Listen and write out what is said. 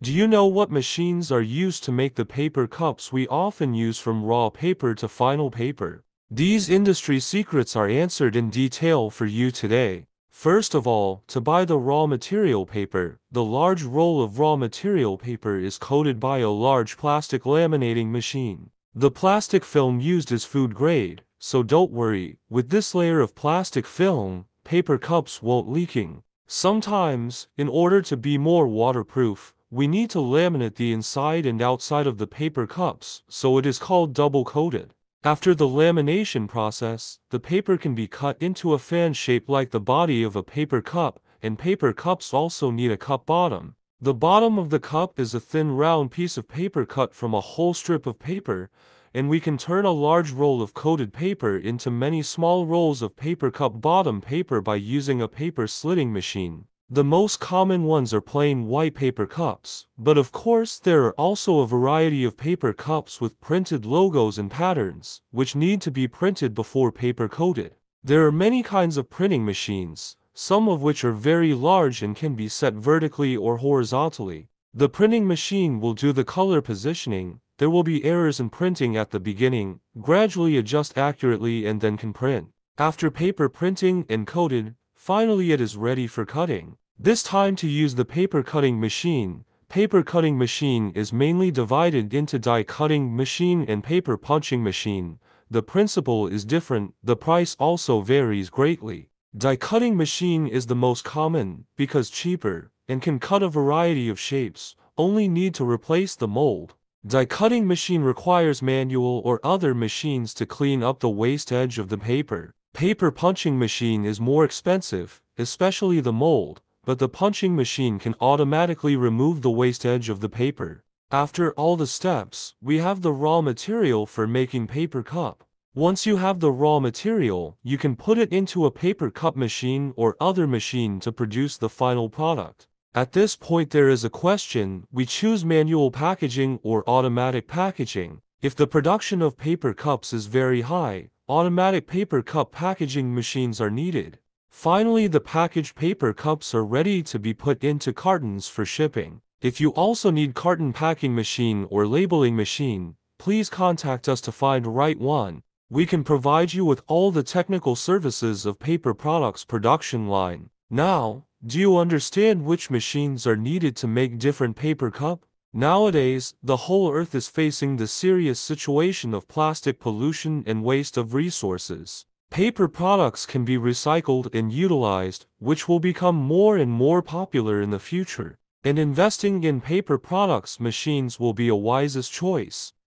Do you know what machines are used to make the paper cups we often use from raw paper to final paper? These industry secrets are answered in detail for you today. First of all, to buy the raw material paper, the large roll of raw material paper is coated by a large plastic laminating machine. The plastic film used is food grade, so don't worry, with this layer of plastic film, paper cups won't leaking. Sometimes, in order to be more waterproof, we need to laminate the inside and outside of the paper cups, so it is called double coated. After the lamination process, the paper can be cut into a fan shape like the body of a paper cup, and paper cups also need a cup bottom. The bottom of the cup is a thin round piece of paper cut from a whole strip of paper, and we can turn a large roll of coated paper into many small rolls of paper cup bottom paper by using a paper slitting machine. The most common ones are plain white paper cups, but of course there are also a variety of paper cups with printed logos and patterns, which need to be printed before paper coated. There are many kinds of printing machines, some of which are very large and can be set vertically or horizontally. The printing machine will do the color positioning. There will be errors in printing at the beginning, gradually adjust accurately and then can print. After paper printing and coated, finally it is ready for cutting. This time to use the paper cutting machine. Paper cutting machine is mainly divided into die cutting machine and paper punching machine. The principle is different, the price also varies greatly. Die cutting machine is the most common, because cheaper, and can cut a variety of shapes, only need to replace the mold. Die cutting machine requires manual or other machines to clean up the waste edge of the paper. Paper punching machine is more expensive, especially the mold, but the punching machine can automatically remove the waste edge of the paper. After all the steps, we have the raw material for making paper cup. Once you have the raw material, you can put it into a paper cup machine or other machine to produce the final product. At this point there is a question, we choose manual packaging or automatic packaging. If the production of paper cups is very high, automatic paper cup packaging machines are needed. Finally, the packaged paper cups are ready to be put into cartons for shipping. If you also need carton packing machine or labeling machine, please contact us to find the right one. We can provide you with all the technical services of paper products production line. Now, do you understand which machines are needed to make different paper cup? Nowadays, the whole earth is facing the serious situation of plastic pollution and waste of resources. Paper products can be recycled and utilized, which will become more and more popular in the future. And investing in paper products machines will be a wisest choice.